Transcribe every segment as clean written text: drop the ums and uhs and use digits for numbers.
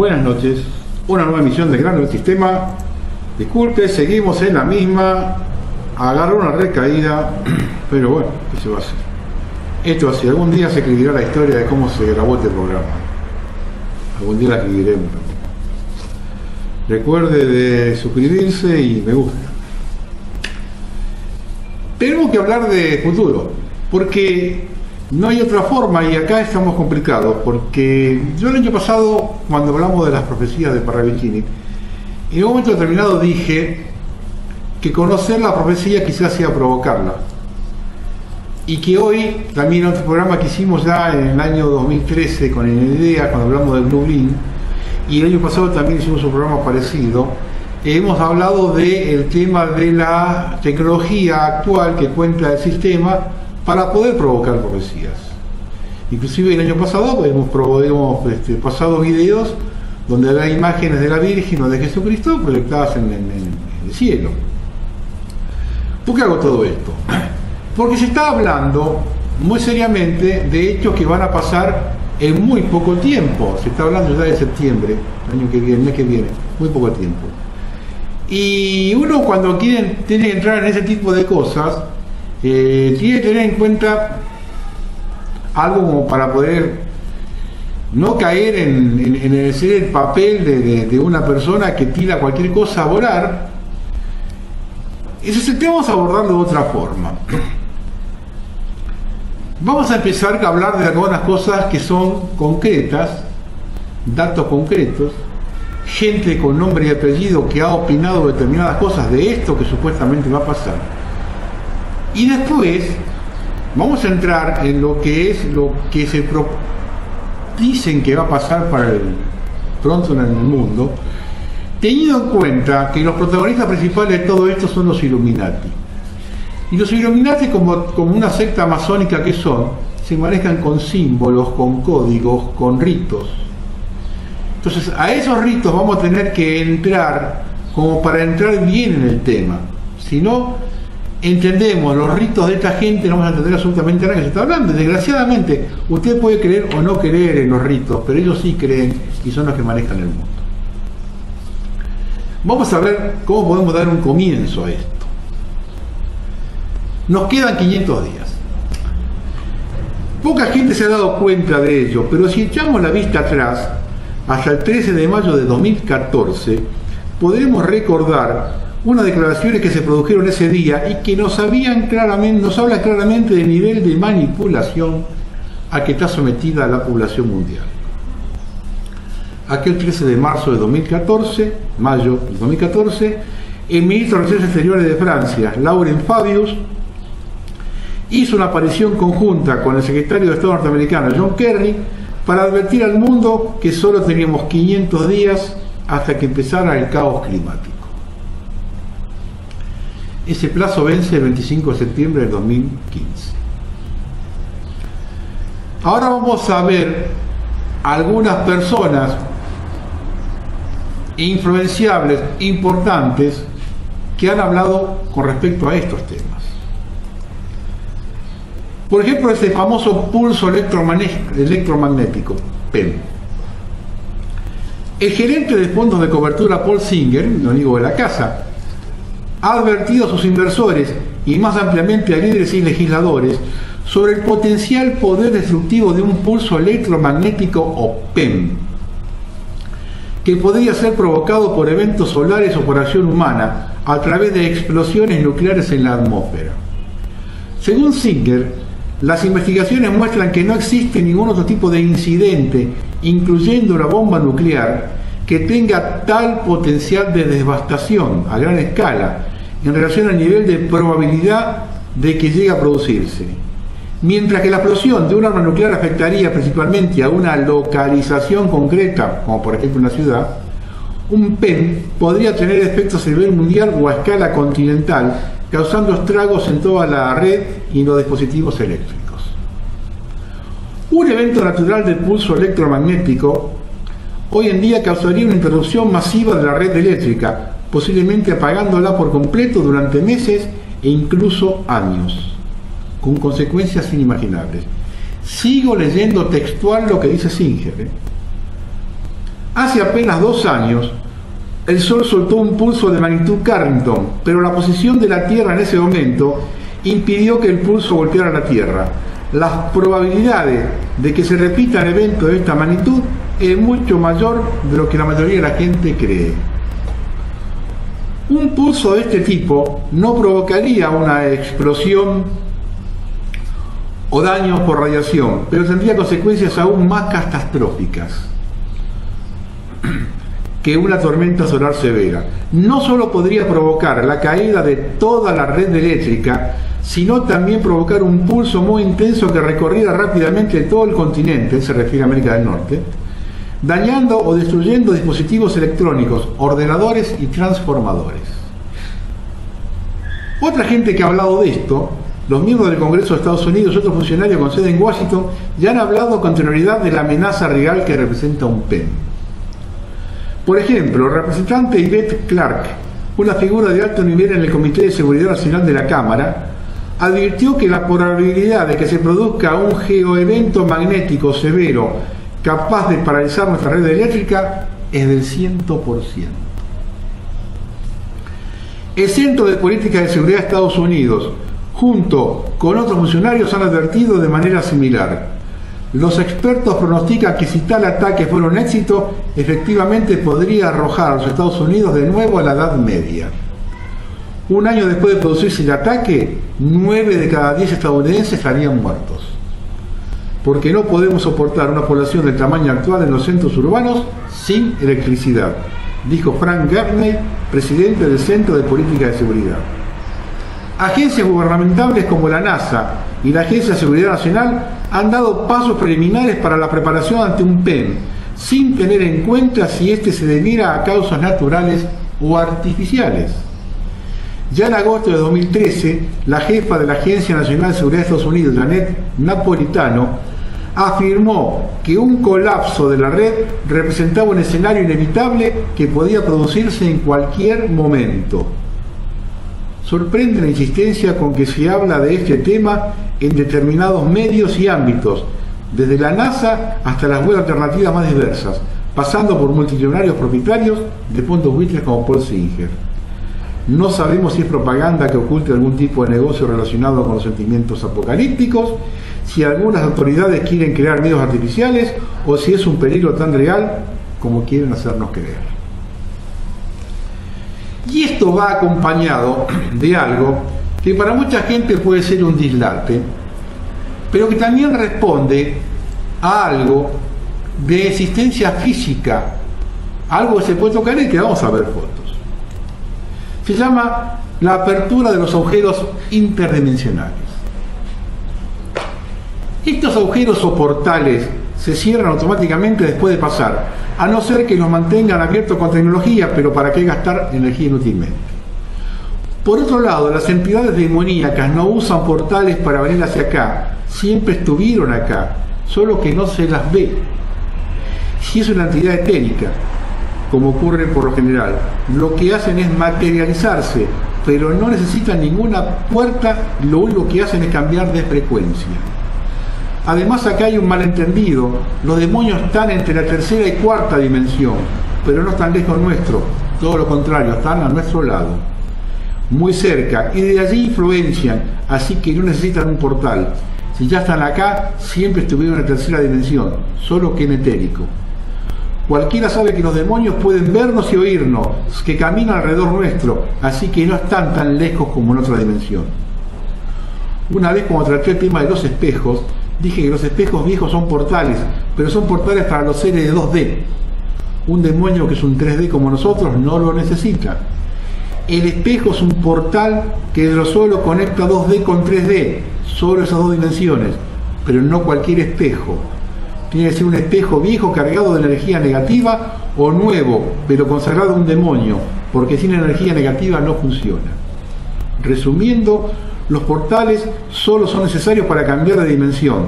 Buenas noches, una nueva emisión de Gran Sistema. Disculpe, seguimos en la misma. Agarró una recaída, pero bueno, ¿qué se va a hacer? Esto así, algún día se escribirá la historia de cómo se grabó este programa. Algún día la escribiremos. Recuerde de suscribirse y me gusta. Tenemos que hablar de futuro, porque no hay otra forma y acá estamos complicados, porque yo el año pasado, cuando hablamos de las profecías de Parravicini, en un momento determinado dije que conocer la profecía quizás sea provocarla, y que hoy, también en otro programa que hicimos ya en el año 2013 con Enedea, cuando hablamos del Lublin, y el año pasado también hicimos un programa parecido, hemos hablado del tema de la tecnología actual que cuenta el sistema para poder provocar profecías. Inclusive el año pasado hemos pasado videos donde hay imágenes de la Virgen o de Jesucristo proyectadas en el cielo. ¿Por qué hago todo esto? Porque se está hablando muy seriamente de hechos que van a pasar en muy poco tiempo. Se está hablando ya de septiembre, el año que viene, el mes que viene, muy poco tiempo. Y uno cuando tiene que entrar en ese tipo de cosas, tiene que tener en cuenta algo como para poder no caer en el papel de una persona que tira cualquier cosa a volar. Eso vamos a abordarlo de otra forma. Vamos a empezar a hablar de algunas cosas que son concretas, datos concretos, gente con nombre y apellido que ha opinado determinadas cosas de esto que supuestamente va a pasar. Y después vamos a entrar en lo que se dicen que va a pasar pronto en el mundo, teniendo en cuenta que los protagonistas principales de todo esto son los Illuminati. Y los Illuminati, como una secta masónica que son, se manejan con símbolos, con códigos, con ritos. Entonces a esos ritos vamos a tener que entrar como para entrar bien en el tema. Si no entendemos los ritos de esta gente, no vamos a entender absolutamente nada que se está hablando. Desgraciadamente, usted puede creer o no creer en los ritos, pero ellos sí creen y son los que manejan el mundo. Vamos a ver cómo podemos dar un comienzo a esto. Nos quedan 500 días. Poca gente se ha dado cuenta de ello, pero si echamos la vista atrás, hasta el 13 de mayo de 2014, podremos recordar unas declaraciones que se produjeron ese día y que nos hablan claramente del nivel de manipulación a que está sometida la población mundial. Aquel 13 de marzo de 2014, mayo de 2014, el ministro de Relaciones Exteriores de Francia, Laurent Fabius, hizo una aparición conjunta con el secretario de Estado norteamericano, John Kerry, para advertir al mundo que solo teníamos 500 días hasta que empezara el caos climático. Ese plazo vence el 25 de septiembre de 2015. Ahora vamos a ver algunas personas influenciables, importantes, que han hablado con respecto a estos temas. Por ejemplo, ese famoso pulso electromagnético, PEM. El gerente de fondos de cobertura, Paul Singer, mi amigo de la casa, ha advertido a sus inversores y más ampliamente a líderes y legisladores sobre el potencial poder destructivo de un pulso electromagnético o PEM, que podría ser provocado por eventos solares o por acción humana a través de explosiones nucleares en la atmósfera. Según Singer, las investigaciones muestran que no existe ningún otro tipo de incidente, incluyendo una bomba nuclear, que tenga tal potencial de devastación a gran escala en relación al nivel de probabilidad de que llegue a producirse. Mientras que la explosión de un arma nuclear afectaría principalmente a una localización concreta, como por ejemplo una ciudad, un PEM podría tener efectos a nivel mundial o a escala continental, causando estragos en toda la red y en los dispositivos eléctricos. Un evento natural del pulso electromagnético hoy en día causaría una interrupción masiva de la red eléctrica, posiblemente apagándola por completo durante meses e incluso años, con consecuencias inimaginables. Sigo leyendo textual lo que dice Singer. Hace apenas 2 años, el Sol soltó un pulso de magnitud Carrington, pero la posición de la Tierra en ese momento impidió que el pulso golpeara la Tierra. Las probabilidades de que se repitan eventos de esta magnitud es mucho mayor de lo que la mayoría de la gente cree. Un pulso de este tipo no provocaría una explosión o daños por radiación, pero tendría consecuencias aún más catastróficas que una tormenta solar severa. No solo podría provocar la caída de toda la red eléctrica, sino también provocar un pulso muy intenso que recorriera rápidamente todo el continente, se refiere a América del Norte, dañando o destruyendo dispositivos electrónicos, ordenadores y transformadores. Otra gente que ha hablado de esto, los miembros del Congreso de Estados Unidos y otros funcionarios con sede en Washington, ya han hablado con anterioridad de la amenaza real que representa un PEM. Por ejemplo, el representante Yvette Clarke, una figura de alto nivel en el Comité de Seguridad Nacional de la Cámara, advirtió que la probabilidad de que se produzca un geoevento magnético severo capaz de paralizar nuestra red eléctrica es del 100%. El Centro de Política de Seguridad de Estados Unidos, junto con otros funcionarios, han advertido de manera similar. Los expertos pronostican que si tal ataque fuera un éxito, efectivamente podría arrojar a los Estados Unidos de nuevo a la Edad Media. Un año después de producirse el ataque, 9 de cada 10 estadounidenses estarían muertos. Porque no podemos soportar una población del tamaño actual en los centros urbanos sin electricidad, dijo Frank Gaffney, presidente del Centro de Política de Seguridad. Agencias gubernamentales como la NASA y la Agencia de Seguridad Nacional han dado pasos preliminares para la preparación ante un PEM, sin tener en cuenta si este se debiera a causas naturales o artificiales. Ya en agosto de 2013, la jefa de la Agencia Nacional de Seguridad de Estados Unidos, Janet Napolitano, afirmó que un colapso de la red representaba un escenario inevitable que podía producirse en cualquier momento. Sorprende la insistencia con que se habla de este tema en determinados medios y ámbitos, desde la NASA hasta las web alternativas más diversas, pasando por multimillonarios propietarios de fondos buitres como Paul Singer. No sabemos si es propaganda que oculte algún tipo de negocio relacionado con los sentimientos apocalípticos, si algunas autoridades quieren crear miedos artificiales o si es un peligro tan real como quieren hacernos creer. Y esto va acompañado de algo que para mucha gente puede ser un dislate, pero que también responde a algo de existencia física, algo que se puede tocar y que vamos a ver fotos. Se llama la apertura de los agujeros interdimensionales. Estos agujeros o portales se cierran automáticamente después de pasar, a no ser que los mantengan abiertos con tecnología, pero ¿para qué gastar energía inútilmente? Por otro lado, las entidades demoníacas no usan portales para venir hacia acá, siempre estuvieron acá, solo que no se las ve. Si es una entidad etérica, como ocurre por lo general, lo que hacen es materializarse, pero no necesitan ninguna puerta, lo único que hacen es cambiar de frecuencia. Además, acá hay un malentendido, los demonios están entre la tercera y cuarta dimensión, pero no están lejos nuestro, todo lo contrario, están a nuestro lado, muy cerca, y de allí influencian, así que no necesitan un portal. Si ya están acá, siempre estuvieron en la tercera dimensión, solo que en etérico. Cualquiera sabe que los demonios pueden vernos y oírnos, que caminan alrededor nuestro, así que no están tan lejos como en otra dimensión. Una vez, cuando traté el tema de los espejos, dije que los espejos viejos son portales, pero son portales para los seres de 2D. Un demonio que es un 3D como nosotros no lo necesita. El espejo es un portal que de lo solo conecta 2D con 3D, solo esas dos dimensiones, pero no cualquier espejo. Tiene que ser un espejo viejo cargado de energía negativa o nuevo, pero consagrado a un demonio, porque sin energía negativa no funciona. Resumiendo, los portales solo son necesarios para cambiar de dimensión,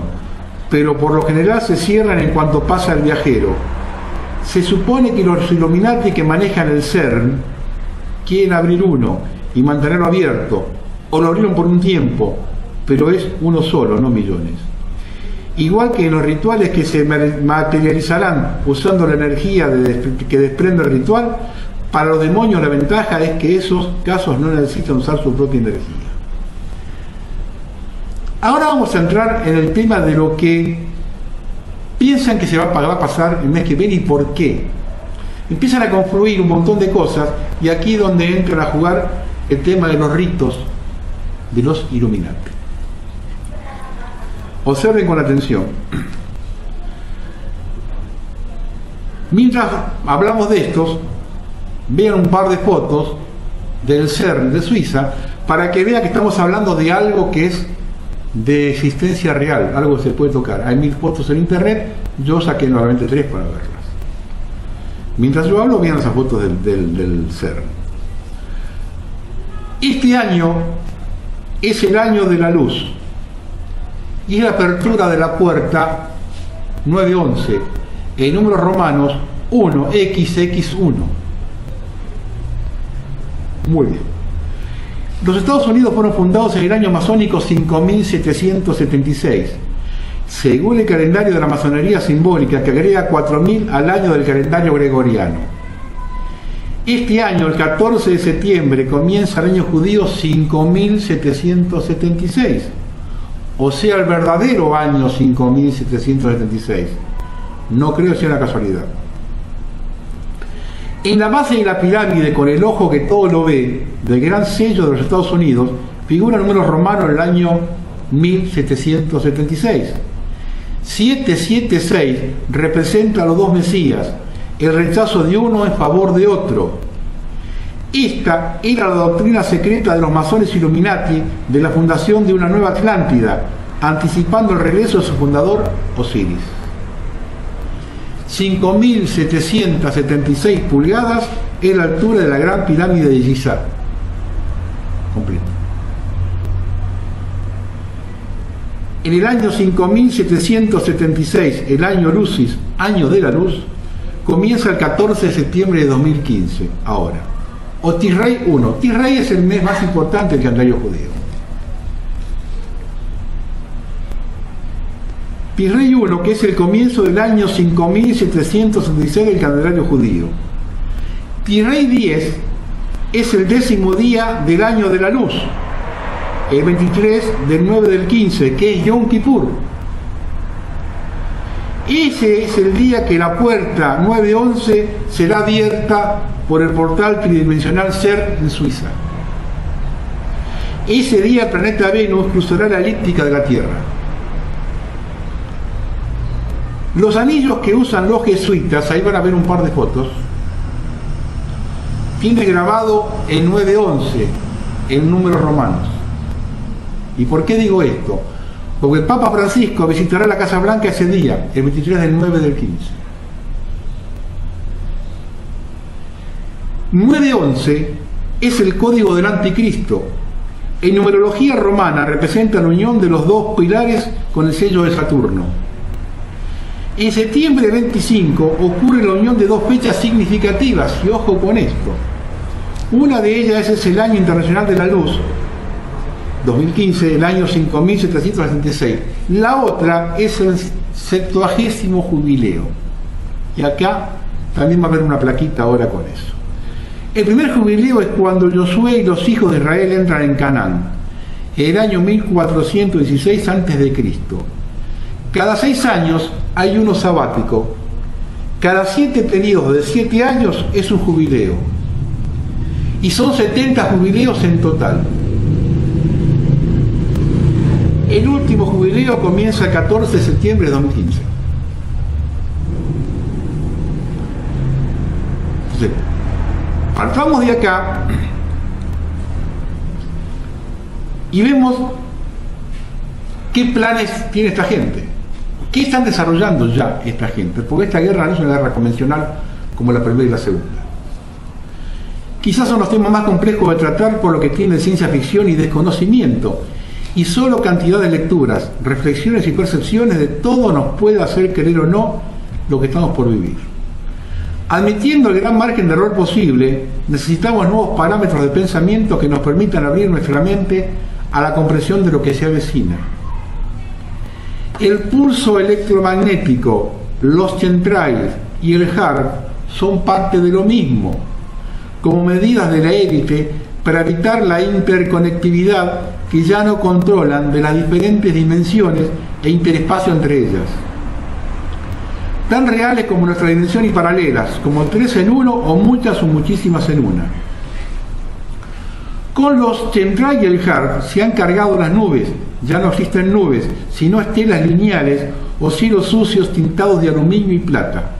pero por lo general se cierran en cuanto pasa el viajero. Se supone que los Illuminati que manejan el CERN quieren abrir uno y mantenerlo abierto, o lo abrieron por un tiempo, pero es uno solo, no millones. igual que en los rituales que se materializarán usando la energía que desprende el ritual. Para los demonios la ventaja es que esos casos no necesitan usar su propia energía. Ahora vamos a entrar en el tema de lo que piensan que se va a pasar el mes que viene y por qué. Empiezan a confluir un montón de cosas y aquí es donde entran a jugar el tema de los ritos de los Illuminati. Observen con atención. Mientras hablamos de estos, vean un par de fotos del CERN de Suiza para que vean que estamos hablando de algo que es de existencia real, algo que se puede tocar. Hay 1000 fotos en internet, yo saqué nuevamente 3 para verlas. Mientras yo hablo, vean esas fotos del CERN. Este año es el año de la luz y es la apertura de la puerta 911 en números romanos 1XX1. Muy bien. Los Estados Unidos fueron fundados en el año masónico 5776, según el calendario de la masonería simbólica, que agrega 4000 al año del calendario gregoriano. Este año, el 14 de septiembre, comienza el año judío 5776, o sea, el verdadero año 5776. No creo que sea una casualidad. En la base de la pirámide, con el ojo que todo lo ve, del gran sello de los Estados Unidos, figura el número romano en el año 1776. 776 representa a los dos Mesías, el rechazo de uno en favor de otro. Esta era la doctrina secreta de los masones Illuminati de la fundación de una nueva Atlántida, anticipando el regreso de su fundador, Osiris. 5.776 pulgadas es la altura de la gran pirámide de Giza. Completo. En el año 5776, el año Lucis, año de la luz, comienza el 14 de septiembre de 2015, ahora. O Tisrei 1. Tisrei es el mes más importante del calendario judío. Tisrei 1, que es el comienzo del año 5766 del calendario judío. Tisrei 10 es el 10º día del año de la luz, el 23 del 9 del 15, que es Yom Kippur. Ese es el día que la puerta 911 será abierta por el portal tridimensional CERN en Suiza. Ese día el planeta Venus cruzará la elíptica de la Tierra. Los anillos que usan los jesuitas, ahí van a ver un par de fotos, tiene grabado el 911 en números romanos. ¿Y por qué digo esto? Porque el Papa Francisco visitará la Casa Blanca ese día, el 23 del 9 del 15. 911 es el código del anticristo. En numerología romana representa la unión de los dos pilares con el sello de Saturno. En septiembre 25 ocurre la unión de dos fechas significativas, y ojo con esto. Una de ellas es el Año Internacional de la Luz, 2015, el año 5766. La otra es el 70º jubileo. Y acá también va a haber una plaquita ahora con eso. El primer jubileo es cuando Josué y los hijos de Israel entran en Canaán, el año 1416 a.C. Cada 6 años hay uno sabático. Cada 7 periodos de 7 años es un jubileo. Y son 70 jubileos en total. El último jubileo comienza el 14 de septiembre de 2015. Entonces, partamos de acá y vemos qué planes tiene esta gente. ¿Qué están desarrollando ya esta gente? Porque esta guerra no es una guerra convencional como la primera y la segunda. Quizás son los temas más complejos de tratar por lo que tienen ciencia ficción y desconocimiento, y solo cantidad de lecturas, reflexiones y percepciones de todo nos puede hacer creer o no lo que estamos por vivir. Admitiendo el gran margen de error posible, necesitamos nuevos parámetros de pensamiento que nos permitan abrir nuestra mente a la comprensión de lo que se avecina. El pulso electromagnético, los chemtrails y el HAARP son parte de lo mismo, como medidas de la élite para evitar la interconectividad que ya no controlan de las diferentes dimensiones e interespacio entre ellas. Tan reales como nuestra dimensión y paralelas, como 3 en 1 o muchas o muchísimas en una. Con los chemtrails y el HAARP se han cargado las nubes, ya no existen nubes, sino estelas lineales o cielos sucios tintados de aluminio y plata.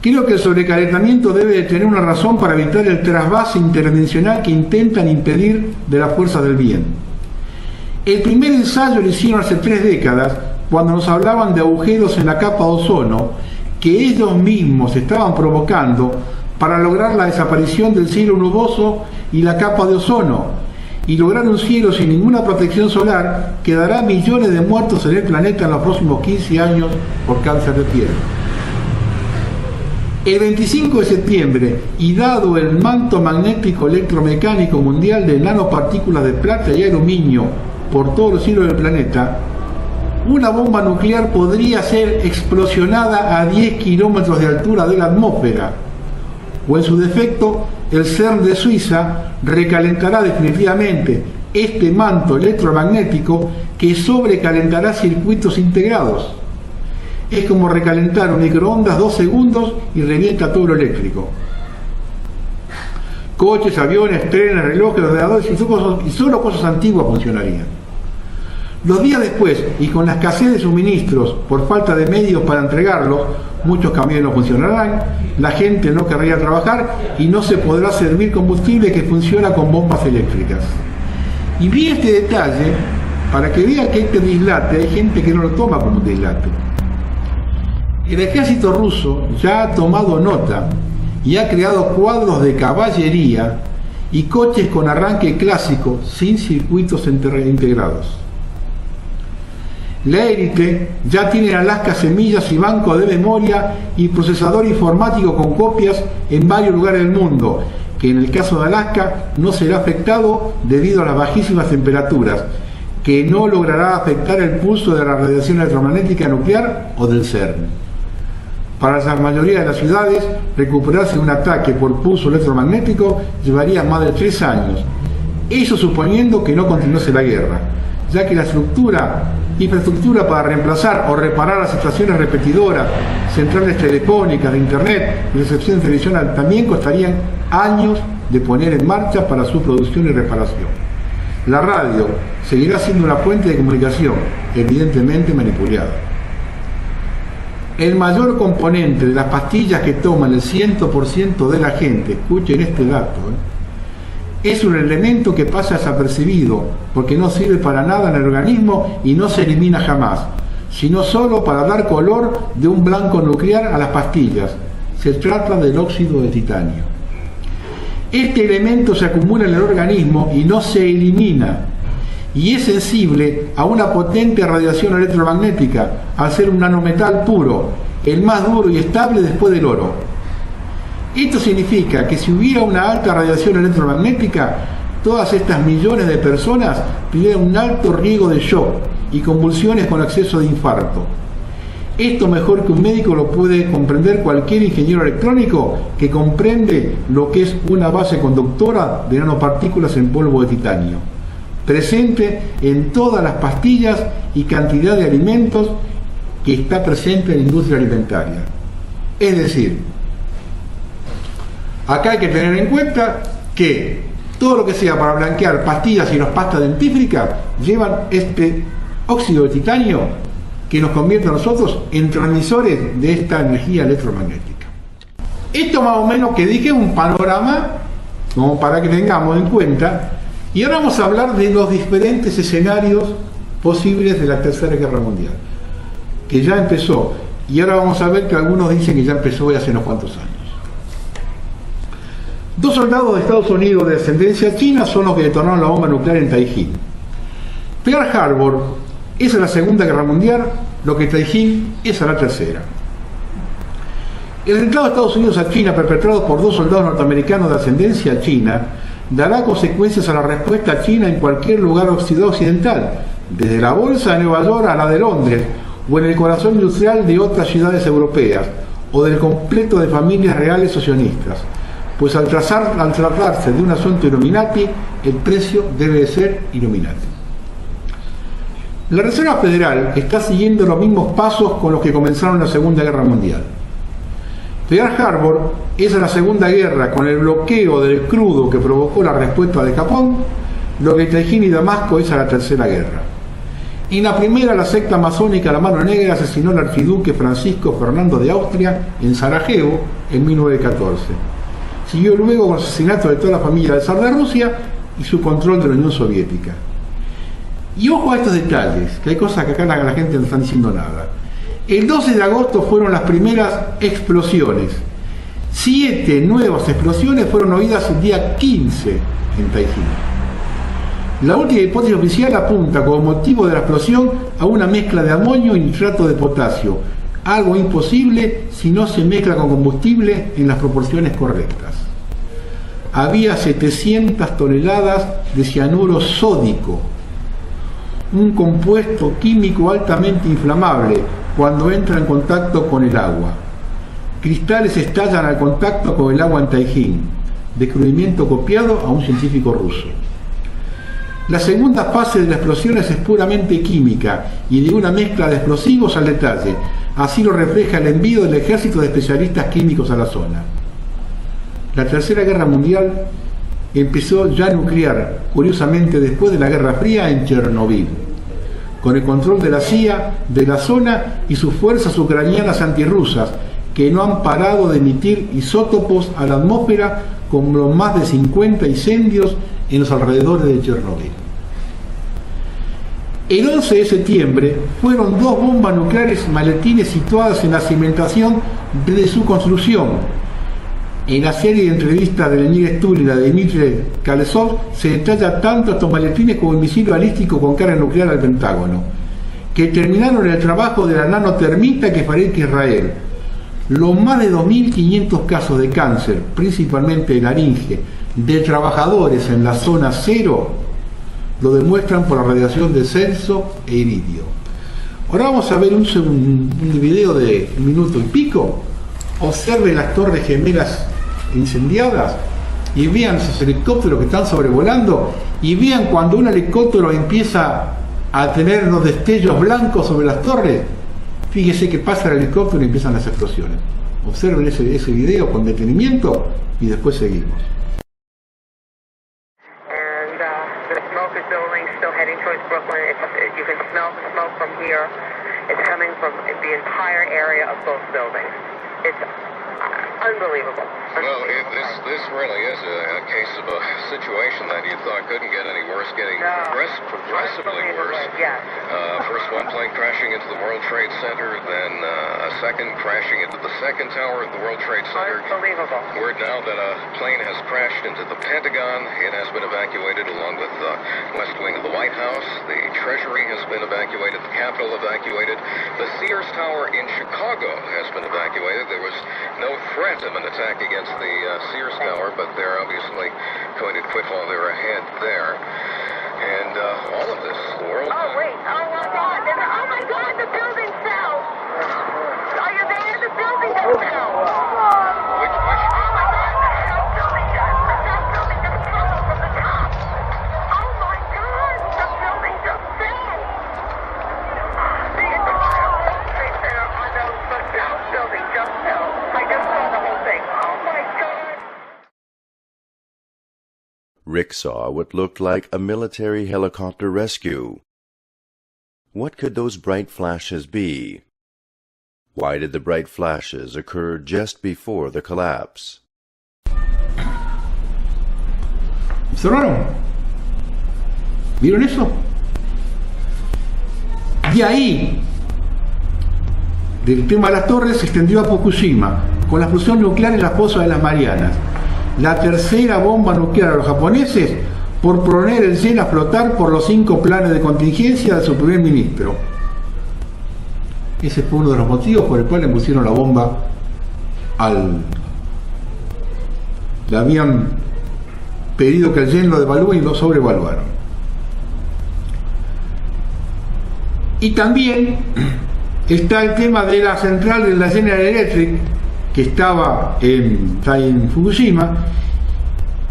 Creo que el sobrecalentamiento debe de tener una razón para evitar el trasvase interdimensional que intentan impedir de las fuerzas del bien. El primer ensayo lo hicieron hace 3 décadas, cuando nos hablaban de agujeros en la capa de ozono que ellos mismos estaban provocando para lograr la desaparición del cielo nuboso y la capa de ozono, y lograr un cielo sin ninguna protección solar que dará millones de muertos en el planeta en los próximos 15 años por cáncer de piel. El 25 de septiembre, y dado el manto magnético electromecánico mundial de nanopartículas de plata y aluminio por todos los cielos del planeta, una bomba nuclear podría ser explosionada a 10 kilómetros de altura de la atmósfera, o en su defecto, el CERN de Suiza recalentará definitivamente este manto electromagnético que sobrecalentará circuitos integrados. Es como recalentar un microondas 2 segundos y revienta todo lo eléctrico. Coches, aviones, trenes, relojes, ordenadores y solo cosas antiguas funcionarían. Los días después, y con la escasez de suministros por falta de medios para entregarlos, muchos camiones no funcionarán, la gente no querría trabajar y no se podrá servir combustible que funciona con bombas eléctricas. Y vi este detalle para que vean que este dislate hay gente que no lo toma como un dislate. El ejército ruso ya ha tomado nota y ha creado cuadros de caballería y coches con arranque clásico sin circuitos integrados. La élite ya tiene en Alaska semillas y banco de memoria y procesador informático con copias en varios lugares del mundo, que en el caso de Alaska no será afectado debido a las bajísimas temperaturas, que no logrará afectar el pulso de la radiación electromagnética nuclear o del CERN. Para la mayoría de las ciudades, recuperarse de un ataque por pulso electromagnético llevaría más de 3 años, eso suponiendo que no continuase la guerra, ya que la infraestructura para reemplazar o reparar las estaciones repetidoras, centrales telefónicas, de internet y recepción de televisión también costarían años de poner en marcha para su producción y reparación. La radio seguirá siendo una fuente de comunicación, evidentemente manipulada. El mayor componente de las pastillas que toman el 100% de la gente, escuchen este dato, es un elemento que pasa desapercibido porque no sirve para nada en el organismo y no se elimina jamás, sino solo para dar color de un blanco nuclear a las pastillas. Se trata del óxido de titanio. Este elemento se acumula en el organismo y no se elimina, y es sensible a una potente radiación electromagnética al ser un nanometal puro, el más duro y estable después del oro. Esto significa que si hubiera una alta radiación electromagnética, todas estas millones de personas tendrían un alto riesgo de shock y convulsiones con exceso de infarto. Esto mejor que un médico lo puede comprender cualquier ingeniero electrónico que comprende lo que es una base conductora de nanopartículas en polvo de titanio, presente en todas las pastillas y cantidad de alimentos que está presente en la industria alimentaria. Es decir, acá hay que tener en cuenta que todo lo que sea para blanquear pastillas y las pastas dentífricas llevan este óxido de titanio que nos convierte a nosotros en transmisores de esta energía electromagnética. Esto más o menos que dije un panorama como para que tengamos en cuenta, y ahora vamos a hablar de los diferentes escenarios posibles de la Tercera Guerra Mundial, que ya empezó, y ahora vamos a ver que algunos dicen que ya empezó hace unos cuantos años. 2 soldados de Estados Unidos de ascendencia china son los que detonaron la bomba nuclear en Taiyín. Pearl Harbor es la Segunda Guerra Mundial, lo que Taiyín es la Tercera. El atentado de Estados Unidos a China perpetrado por 2 soldados norteamericanos de ascendencia china dará consecuencias a la respuesta china en cualquier lugar occidental, desde la Bolsa de Nueva York a la de Londres, o en el corazón industrial de otras ciudades europeas, o del completo de familias reales o sionistas. Pues al tratarse de un asunto Illuminati, el precio debe ser Illuminati. La Reserva Federal está siguiendo los mismos pasos con los que comenzaron la Segunda Guerra Mundial. Pearl Harbor es en la Segunda Guerra, con el bloqueo del crudo que provocó la respuesta de Japón, lo que Tajín y Damasco es a la Tercera Guerra. En la primera, la secta masónica La Mano Negra asesinó al archiduque Francisco Fernando de Austria en Sarajevo en 1914. Siguió luego con el asesinato de toda la familia del zar de Rusia y su control de la Unión Soviética. Y ojo a estos detalles, que hay cosas que acá la gente no está diciendo nada. El 12 de agosto fueron las primeras explosiones. 7 nuevas explosiones fueron oídas el día 15 en Tajín. La última hipótesis oficial apunta como motivo de la explosión a una mezcla de amonio y nitrato de potasio, algo imposible si no se mezcla con combustible en las proporciones correctas. Había 700 toneladas de cianuro sódico, un compuesto químico altamente inflamable cuando entra en contacto con el agua. Cristales estallan al contacto con el agua en Tajín, descubrimiento copiado a un científico ruso. La segunda fase de las explosiones es puramente química y de una mezcla de explosivos al detalle. Así lo refleja el envío del ejército de especialistas químicos a la zona. La Tercera Guerra Mundial empezó ya nuclear, curiosamente después de la Guerra Fría, en Chernobyl, con el control de la CIA de la zona y sus fuerzas ucranianas antirrusas, que no han parado de emitir isótopos a la atmósfera con los más de 50 incendios en los alrededores de Chernobyl. El 11 de septiembre fueron 2 bombas nucleares maletines situadas en la cimentación desde su construcción. En la serie de entrevistas de Leonid Stulin y de Dmitry Kalesov se detalla tanto estos maletines como el misil balístico con carga nuclear al Pentágono, que terminaron el trabajo de la nanotermita que fabrica Israel. Los más de 2.500 casos de cáncer, principalmente de laringe, de trabajadores en la zona cero, lo demuestran por la radiación de celso e iridio. Ahora vamos a ver un video de 1 minuto y pico. Observen las torres gemelas incendiadas y vean esos helicópteros que están sobrevolando y vean cuando un helicóptero empieza a tener unos destellos blancos sobre las torres. Fíjese que pasa el helicóptero y empiezan las explosiones. Observen ese video con detenimiento y después seguimos. You can smell the smoke from here. It's coming from the entire area of both buildings. It's unbelievable. Well, this really is a case of a situation that you thought couldn't get any worse, getting progressively worse. Yes. First one plane crashing into the World Trade Center, then a second crashing into the second tower of the World Trade Center. Unbelievable. Word now that a plane has crashed into the Pentagon. It has been evacuated along with the West Wing of the White House. The Treasury has been evacuated. The Capitol evacuated. The Sears Tower in Chicago has been evacuated. There was no threat of an attack against the Sears Tower, but they're obviously going to quit while they're ahead there. And all of this, the world... Oh, wait. Oh, my God. Oh, my God. The building fell. Are you there? The building just fell. Which Oh, my God. The building just crumbled from the top. Oh, my God. The building just fell. The entire World Trade Center on the South building just fell. I just saw the whole thing. Oh, my God. Rick saw what looked like a military helicopter rescue. What could those bright flashes be? Why did the bright flashes occur just before the collapse? ¿Observaron? ¿Vieron eso? De ahí, del tema de las torres, se extendió a Fukushima, con la explosión nuclear en la fosa de las Marianas. La tercera bomba nuclear a los japoneses por poner el YEN a flotar por los 5 planes de contingencia de su primer ministro. Ese fue uno de los motivos por el cual le pusieron la bomba le habían pedido que el YEN lo devalúe y lo sobrevaluaron. Y también está el tema de la central de la General Electric, que está en Fukushima,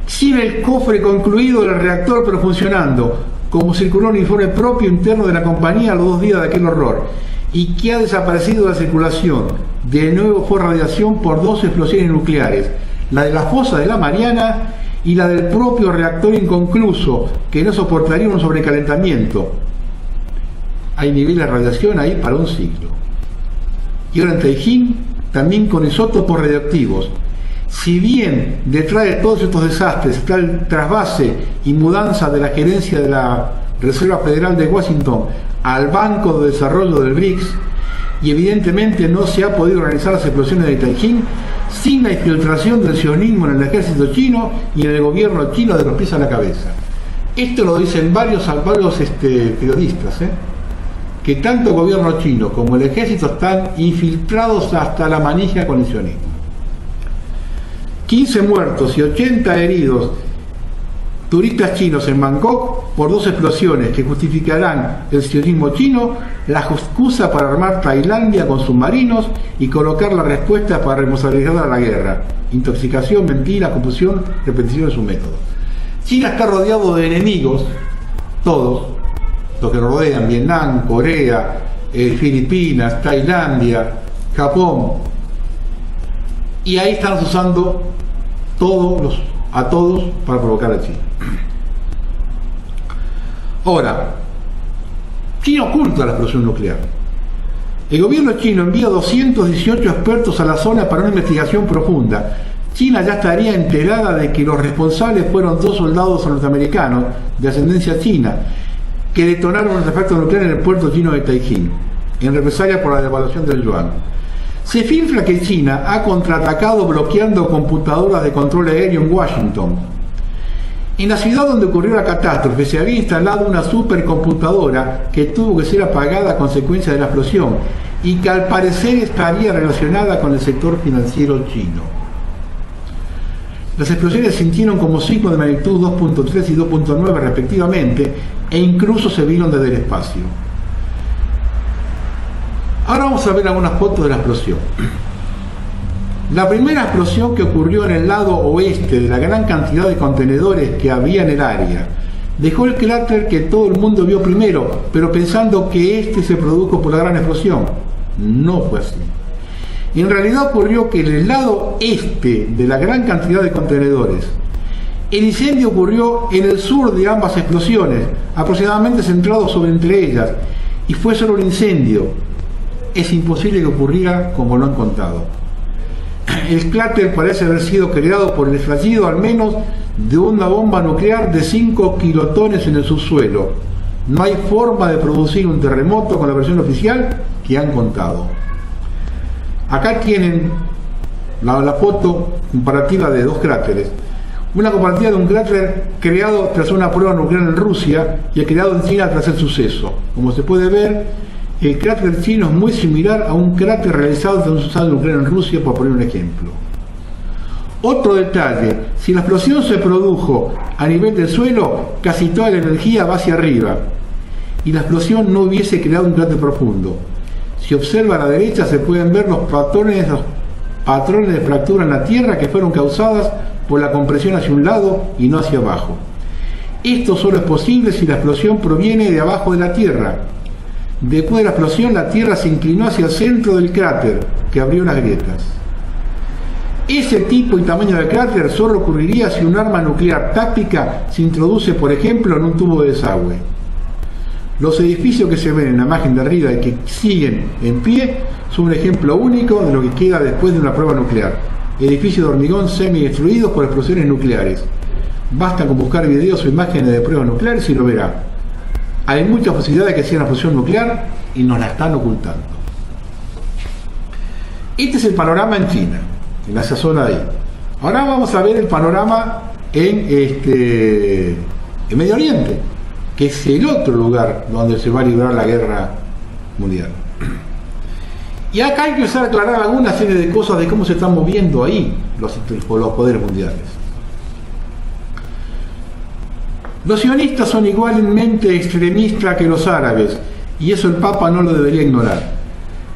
sin el cofre concluido del reactor pero funcionando, como circuló un informe propio interno de la compañía a los 2 días de aquel horror, y que ha desaparecido de la circulación. De nuevo fue radiación por 2 explosiones nucleares, la de la fosa de la Mariana y la del propio reactor inconcluso, que no soportaría un sobrecalentamiento. Hay niveles de radiación ahí para un siglo. Y ahora en Taijin, también con isótopos radioactivos. Si bien detrás de todos estos desastres está el trasvase y mudanza de la gerencia de la Reserva Federal de Washington al Banco de Desarrollo del BRICS, y evidentemente no se ha podido organizar las explosiones de Taijin sin la infiltración del sionismo en el ejército chino y en el gobierno chino de los pies a la cabeza. Esto lo dicen varios periodistas, que tanto el gobierno chino como el ejército están infiltrados hasta la manija con el sionismo. 15 muertos y 80 heridos turistas chinos en Bangkok por 2 explosiones que justificarán el sionismo chino, la excusa para armar Tailandia con submarinos y colocar la respuesta para responsabilizar a la guerra. Intoxicación, mentira, confusión, repetición de su método. China está rodeado de enemigos, todos los que lo rodean: Vietnam, Corea, Filipinas, Tailandia, Japón, y ahí están usando a todos para provocar a China. Ahora, China oculta la explosión nuclear. El gobierno chino envía 218 expertos a la zona para una investigación profunda. China ya estaría enterada de que los responsables fueron 2 soldados norteamericanos de ascendencia china que detonaron un artefacto nuclear en el puerto chino de Taijin, en represalia por la devaluación del yuan. Se filtra que China ha contraatacado bloqueando computadoras de control aéreo en Washington. En la ciudad donde ocurrió la catástrofe se había instalado una supercomputadora que tuvo que ser apagada a consecuencia de la explosión y que al parecer estaría relacionada con el sector financiero chino. Las explosiones se sintieron como signos de magnitud 2.3 y 2.9 respectivamente, e incluso se vieron desde el espacio. Ahora vamos a ver algunas fotos de la explosión. La primera explosión, que ocurrió en el lado oeste de la gran cantidad de contenedores que había en el área, dejó el cráter que todo el mundo vio primero, pero pensando que este se produjo por la gran explosión. No fue así. En realidad ocurrió que en el lado este de la gran cantidad de contenedores, el incendio ocurrió en el sur de ambas explosiones, aproximadamente centrado sobre entre ellas, y fue solo un incendio. Es imposible que ocurriera como lo han contado. El cráter parece haber sido creado por el estallido al menos de una bomba nuclear de 5 kilotones en el subsuelo. No hay forma de producir un terremoto con la versión oficial que han contado. Acá tienen la foto comparativa de 2 cráteres. Una comparativa de un cráter creado tras una prueba nuclear en Rusia y creado en China tras el suceso. Como se puede ver, el cráter chino es muy similar a un cráter realizado tras un suceso nuclear en Rusia, por poner un ejemplo. Otro detalle: si la explosión se produjo a nivel del suelo, casi toda la energía va hacia arriba y la explosión no hubiese creado un cráter profundo. Si observa a la derecha se pueden ver los patrones de fractura en la tierra que fueron causadas por la compresión hacia un lado y no hacia abajo. Esto solo es posible si la explosión proviene de abajo de la tierra. Después de la explosión, la tierra se inclinó hacia el centro del cráter, que abrió las grietas. Ese tipo y tamaño de cráter solo ocurriría si un arma nuclear táctica se introduce, por ejemplo, en un tubo de desagüe. Los edificios que se ven en la imagen de arriba y que siguen en pie son un ejemplo único de lo que queda después de una prueba nuclear. Edificios de hormigón semi-destruidos por explosiones nucleares. Basta con buscar videos o imágenes de pruebas nucleares y lo verá. Hay mucha posibilidad de que sea una explosión nuclear y nos la están ocultando. Este es el panorama en China, en esa zona de ahí. Ahora vamos a ver el panorama en Medio Oriente, que es el otro lugar donde se va a librar la guerra mundial. Y acá hay que empezar a aclarar alguna serie de cosas de cómo se están moviendo ahí los poderes mundiales. Los sionistas son igualmente extremistas que los árabes y eso el Papa no lo debería ignorar.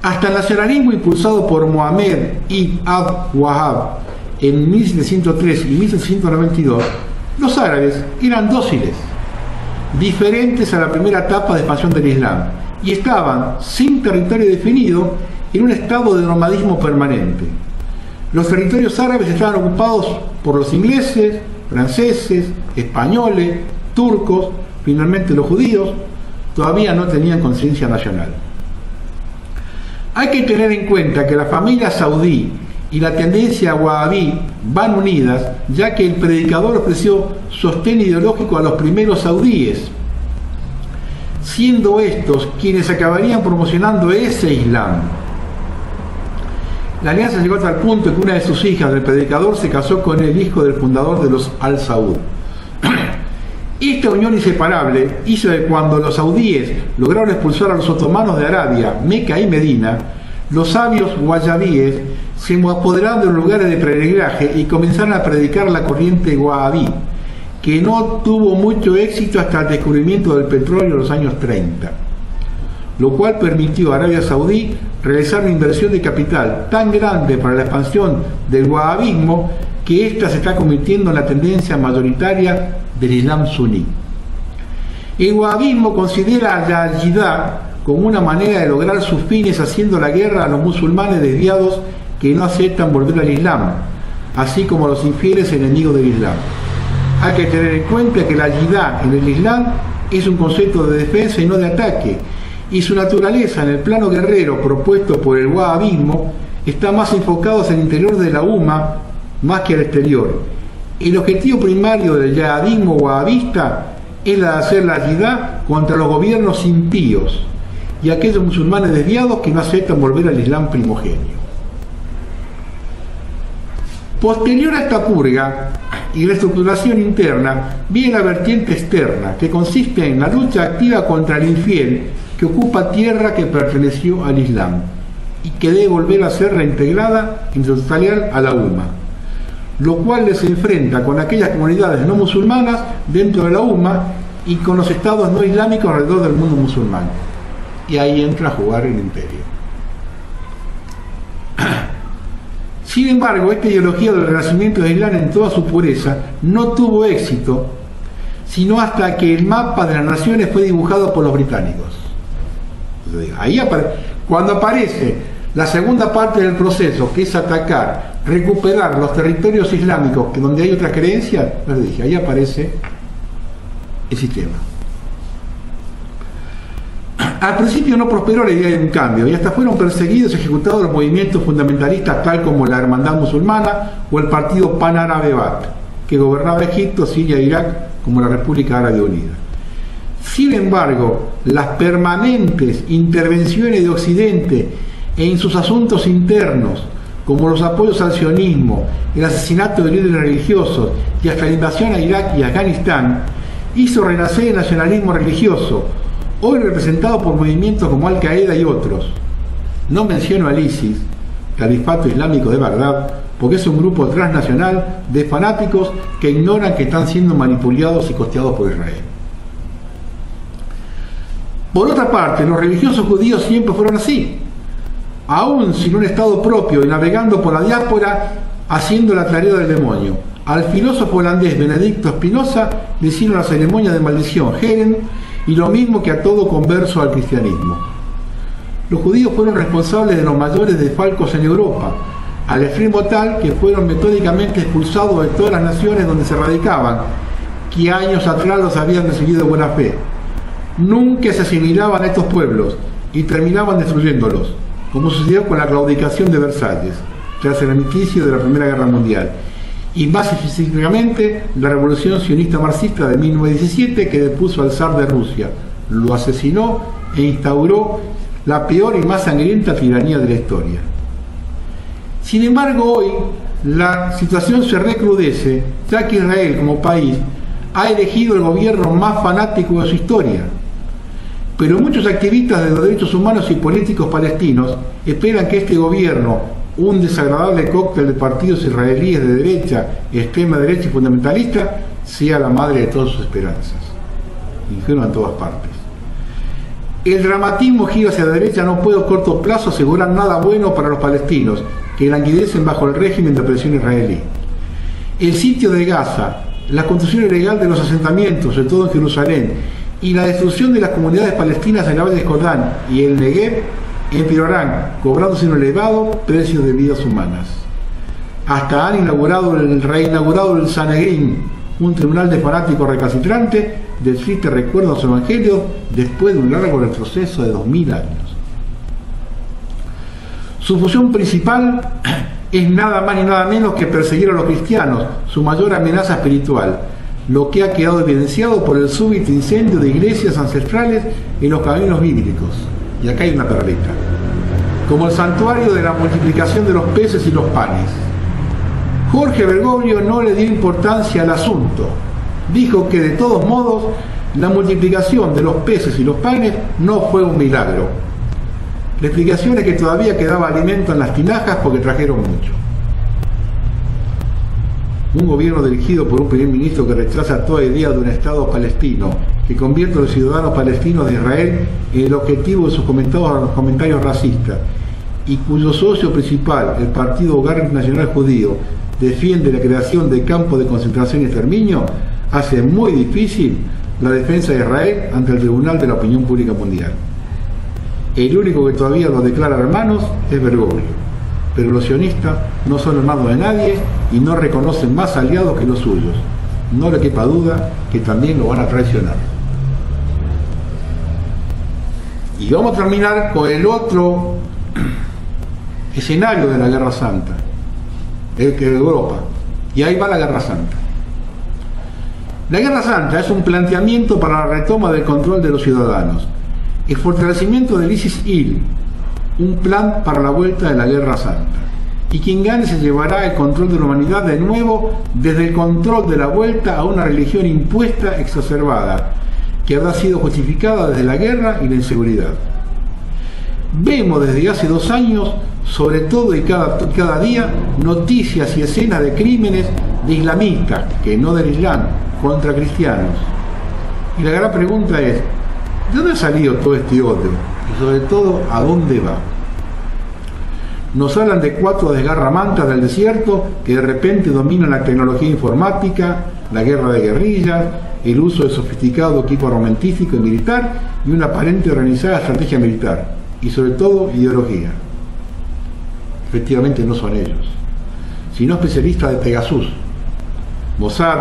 Hasta el nacionalismo impulsado por Mohamed ibn Abd-Wahhab en 1703 y 1792, los árabes eran dóciles, diferentes a la primera etapa de expansión del Islam, y estaban, sin territorio definido, en un estado de nomadismo permanente. Los territorios árabes estaban ocupados por los ingleses, franceses, españoles, turcos, finalmente los judíos todavía no tenían conciencia nacional. Hay que tener en cuenta que la familia saudí y la tendencia wahabí van unidas, ya que el predicador ofreció sostén ideológico a los primeros saudíes, siendo estos quienes acabarían promocionando ese Islam. La alianza llegó a tal punto que una de sus hijas del predicador se casó con el hijo del fundador de los Al Saud. Esta unión inseparable hizo que cuando los saudíes lograron expulsar a los otomanos de Arabia, Meca y Medina, los sabios wahhabíes se apoderaron de los lugares de peregrinaje y comenzaron a predicar la corriente wahabí, que no tuvo mucho éxito hasta el descubrimiento del petróleo en los años 30, lo cual permitió a Arabia Saudí realizar una inversión de capital tan grande para la expansión del wahabismo que ésta se está convirtiendo en la tendencia mayoritaria del Islam suní. El wahabismo considera a la yihad como una manera de lograr sus fines haciendo la guerra a los musulmanes desviados que no aceptan volver al Islam, así como a los infieles enemigos del Islam. Hay que tener en cuenta que la yihad en el Islam es un concepto de defensa y no de ataque, y su naturaleza en el plano guerrero propuesto por el wahabismo está más enfocado hacia el interior de la umma más que al exterior. El objetivo primario del yihadismo wahabista es la de hacer la yihad contra los gobiernos impíos y aquellos musulmanes desviados que no aceptan volver al Islam primogenio. Posterior a esta purga y reestructuración interna, viene la vertiente externa, que consiste en la lucha activa contra el infiel que ocupa tierra que perteneció al Islam y que debe volver a ser reintegrada en su totalidad a la umma, lo cual les enfrenta con aquellas comunidades no musulmanas dentro de la umma y con los estados no islámicos alrededor del mundo musulmán. Y ahí entra a jugar el imperio. Sin embargo, esta ideología del renacimiento del Islam en toda su pureza no tuvo éxito, sino hasta que el mapa de las naciones fue dibujado por los británicos. Ahí cuando aparece la segunda parte del proceso, que es atacar, recuperar los territorios islámicos que donde hay otras creencias, les dije, ahí aparece el sistema. Al principio no prosperó la idea de un cambio y hasta fueron perseguidos y ejecutados los movimientos fundamentalistas tal como la Hermandad Musulmana o el partido Pan-Árabe Baath, que gobernaba Egipto, Siria e Irak como la República Árabe Unida. Sin embargo, las permanentes intervenciones de Occidente en sus asuntos internos, como los apoyos al sionismo, el asesinato de líderes religiosos y hasta la invasión a Irak y Afganistán, hizo renacer el nacionalismo religioso, hoy representado por movimientos como Al-Qaeda y otros. No menciono al ISIS, Califato Islámico de Bagdad, porque es un grupo transnacional de fanáticos que ignoran que están siendo manipulados y costeados por Israel. Por otra parte, los religiosos judíos siempre fueron así, aún sin un estado propio y navegando por la diáspora haciendo la tarea del demonio. Al filósofo holandés Benedicto Spinoza le hicieron la ceremonia de maldición Heren, y lo mismo que a todo converso al cristianismo. Los judíos fueron responsables de los mayores desfalcos en Europa, al extremo tal que fueron metódicamente expulsados de todas las naciones donde se radicaban, que años atrás los habían recibido de buena fe. Nunca se asimilaban a estos pueblos y terminaban destruyéndolos, como sucedió con la claudicación de Versalles, tras el armisticio de la Primera Guerra Mundial, y más específicamente la revolución sionista marxista de 1917 que depuso al zar de Rusia, lo asesinó e instauró la peor y más sangrienta tiranía de la historia. Sin embargo, hoy la situación se recrudece, ya que Israel como país ha elegido el gobierno más fanático de su historia. Pero muchos activistas de los derechos humanos y políticos palestinos esperan que este gobierno, un desagradable cóctel de partidos israelíes de derecha, extrema derecha y fundamentalista, sea la madre de todas sus esperanzas. Y dijeron en todas partes. El dramatismo gira hacia la derecha no puede a corto plazo asegurar nada bueno para los palestinos, que languidecen bajo el régimen de opresión israelí. El sitio de Gaza, la construcción ilegal de los asentamientos, sobre todo en Jerusalén, y la destrucción de las comunidades palestinas en la Valle de Jordán y el Negev empeorarán, cobrándose un elevado precio de vidas humanas. Hasta han reinaugurado el Sanedrín, un tribunal de fanáticos recalcitrantes del triste recuerdo a los evangelios después de un largo retroceso de 2000 años. Su función principal es nada más ni nada menos que perseguir a los cristianos, su mayor amenaza espiritual, lo que ha quedado evidenciado por el súbito incendio de iglesias ancestrales en los caminos bíblicos. Y acá hay una perlita. Como el santuario de la multiplicación de los peces y los panes. Jorge Bergoglio no le dio importancia al asunto. Dijo que de todos modos la multiplicación de los peces y los panes no fue un milagro. La explicación es que todavía quedaba alimento en las tinajas porque trajeron mucho. Un gobierno dirigido por un primer ministro que rechaza toda idea de un Estado palestino, que convierte a los ciudadanos palestinos de Israel en el objetivo de sus comentarios racistas, y cuyo socio principal, el Partido Hogar Nacional Judío, defiende la creación de campos de concentración y exterminio, hace muy difícil la defensa de Israel ante el Tribunal de la Opinión Pública Mundial. El único que todavía los declara hermanos es Bergoglio, pero los sionistas no son hermanos de nadie y no reconocen más aliados que los suyos. No le quepa duda que también lo van a traicionar. Y vamos a terminar con el otro escenario de la Guerra Santa, el que de Europa. Y ahí va la Guerra Santa. La Guerra Santa es un planteamiento para la retoma del control de los ciudadanos, el fortalecimiento del ISIS-IL, un plan para la vuelta de la Guerra Santa. Y quien gane se llevará el control de la humanidad de nuevo, desde el control de la vuelta a una religión impuesta exacerbada, que habrá sido justificada desde la guerra y la inseguridad. Vemos desde hace 2 años, sobre todo y cada día, noticias y escenas de crímenes de islamistas, que no del Islam, contra cristianos. Y la gran pregunta es, ¿de dónde ha salido todo este odio? Y sobre todo, ¿a dónde va? Nos hablan de 4 desgarramantas del desierto que de repente dominan la tecnología informática, la guerra de guerrillas, el uso de sofisticado equipo armamentístico y militar y una aparente organizada estrategia militar. Y sobre todo, ideología. Efectivamente no son ellos, sino especialistas de Pegasus, Mossad,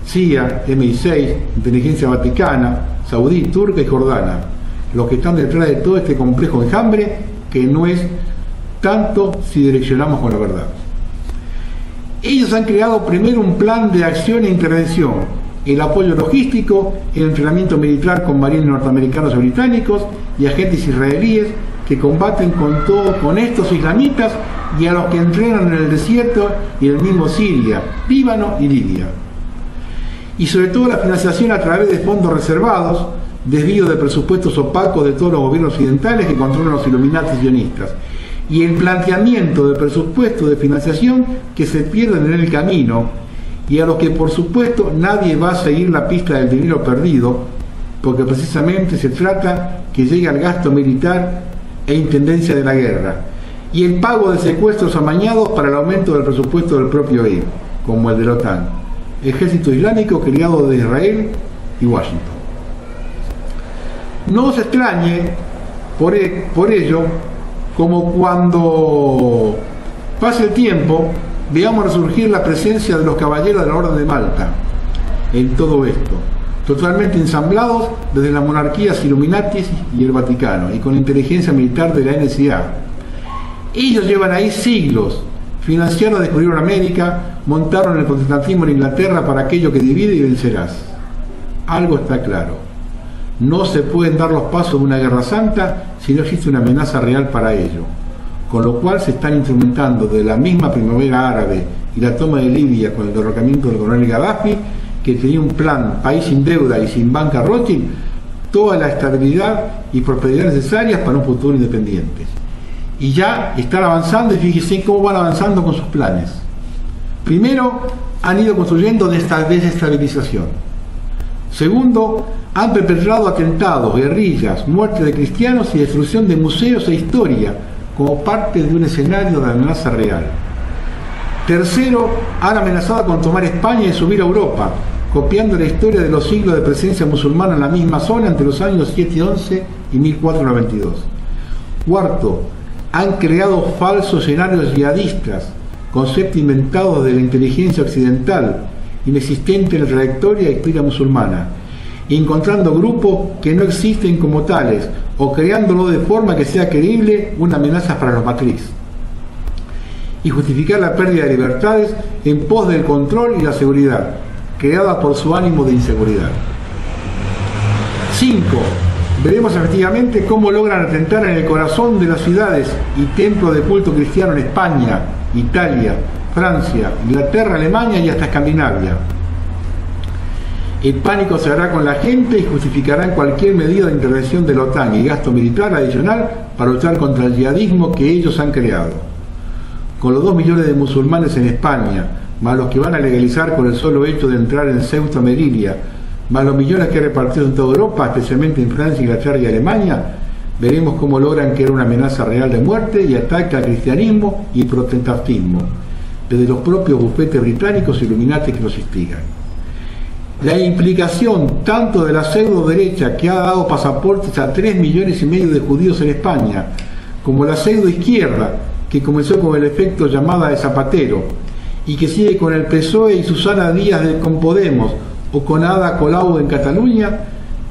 CIA, MI6, Inteligencia Vaticana, Saudí, Turca y Jordana, los que están detrás de todo este complejo enjambre que no es tanto si direccionamos con la verdad. Ellos han creado primero un plan de acción e intervención, el apoyo logístico, el entrenamiento militar con marines norteamericanos y británicos y agentes israelíes que combaten con estos islamitas y a los que entrenan en el desierto y en el mismo Siria, Líbano y Libia. Y sobre todo la financiación a través de fondos reservados, desvío de presupuestos opacos de todos los gobiernos occidentales que controlan los Illuminati sionistas, y el planteamiento de presupuestos de financiación que se pierden en el camino y a los que por supuesto nadie va a seguir la pista del dinero perdido, porque precisamente se trata que llegue al gasto militar e intendencia de la guerra, y el pago de secuestros amañados para el aumento del presupuesto del propio EI, como el de la OTAN, Ejército Islámico criado de Israel y Washington. No os extrañe por ello, como cuando pase el tiempo, veamos resurgir la presencia de los caballeros de la Orden de Malta en todo esto, totalmente ensamblados desde las monarquías Illuminatis y el Vaticano, y con la inteligencia militar de la NSA. Ellos llevan ahí siglos, financiaron, descubrieron América, montaron el protestantismo en Inglaterra para aquello que divide y vencerás. Algo está claro, no se pueden dar los pasos de una guerra santa si no existe una amenaza real para ello, con lo cual se están instrumentando de la misma primavera árabe y la toma de Libia con el derrocamiento del coronel Gaddafi, que tenía un plan país sin deuda y sin banca Rothschild, toda la estabilidad y prosperidad necesarias para un futuro independiente. Y ya están avanzando, y fíjense cómo van avanzando con sus planes. Primero, han ido construyendo de esta desestabilización. Segundo, han perpetrado atentados, guerrillas, muerte de cristianos y destrucción de museos e historia como parte de un escenario de amenaza real. Tercero, han amenazado con tomar España y subir a Europa, copiando la historia de los siglos de presencia musulmana en la misma zona entre los años 711 y 1492. Cuarto, han creado falsos escenarios yihadistas, concepto inventado de la inteligencia occidental, inexistente en la trayectoria e historia musulmana, encontrando grupos que no existen como tales o creándolo de forma que sea creíble una amenaza para los matriz. Y justificar la pérdida de libertades en pos del control y la seguridad, creada por su ánimo de inseguridad. 5. Veremos efectivamente cómo logran atentar en el corazón de las ciudades y templos de culto cristiano en España, Italia, Francia, Inglaterra, Alemania y hasta Escandinavia. El pánico se hará con la gente y justificarán cualquier medida de intervención de la OTAN y gasto militar adicional para luchar contra el yihadismo que ellos han creado. Con los 2 millones de musulmanes en España, más los que van a legalizar con el solo hecho de entrar en Ceuta o Melilla, más los millones que han repartido en toda Europa, especialmente en Francia, Inglaterra y Alemania, veremos cómo logran crear una amenaza real de muerte y ataque al cristianismo y protestantismo, desde los propios bufetes británicos iluminatis que los instigan. La implicación tanto de la pseudo derecha que ha dado pasaportes a 3,5 millones de judíos en España, como la pseudo izquierda que comenzó con el efecto llamada de Zapatero y que sigue con el PSOE y Susana Díaz con Podemos o con Ada Colau en Cataluña,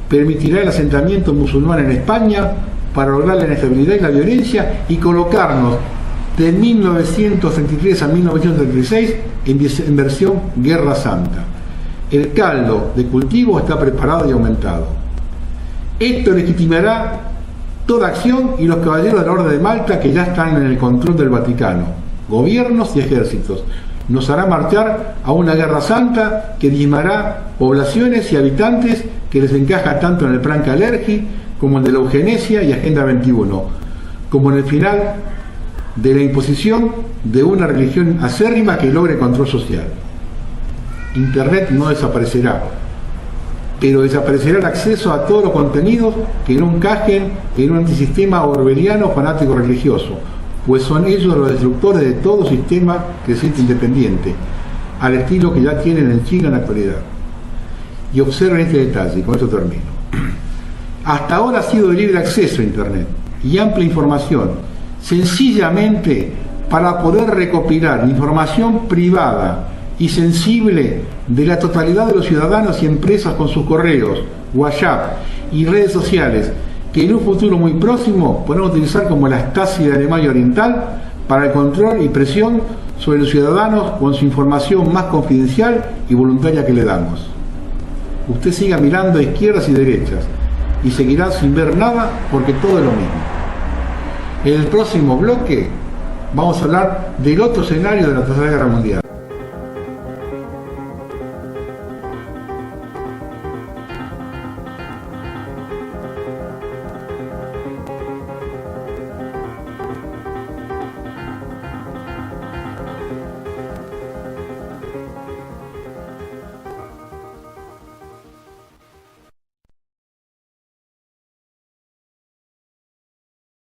permitirá el asentamiento musulmán en España para lograr la inestabilidad y la violencia y colocarnos de 1933 a 1936 en versión Guerra Santa. El caldo de cultivo está preparado y aumentado. Esto legitimará toda acción y los caballeros de la Orden de Malta que ya están en el control del Vaticano, gobiernos y ejércitos, nos hará marchar a una guerra santa que diezmará poblaciones y habitantes que les encaja tanto en el plan Kalergi como en el de la eugenesia y Agenda 21, como en el final de la imposición de una religión acérrima que logre control social. Internet no desaparecerá, pero desaparecerá el acceso a todos los contenidos que no encajen en un antisistema orwelliano fanático religioso, pues son ellos los destructores de todo sistema que se siente independiente, al estilo que ya tienen en China en la actualidad. Y observen este detalle, y con esto termino. Hasta ahora ha sido de libre acceso a Internet y amplia información, sencillamente para poder recopilar información privada y sensible de la totalidad de los ciudadanos y empresas con sus correos, WhatsApp y redes sociales, que en un futuro muy próximo podrán utilizar como la Stasi de Alemania Oriental para el control y presión sobre los ciudadanos con su información más confidencial y voluntaria que le damos. Usted siga mirando a izquierdas y derechas y seguirá sin ver nada porque todo es lo mismo. En el próximo bloque vamos a hablar del otro escenario de la Tercera Guerra Mundial.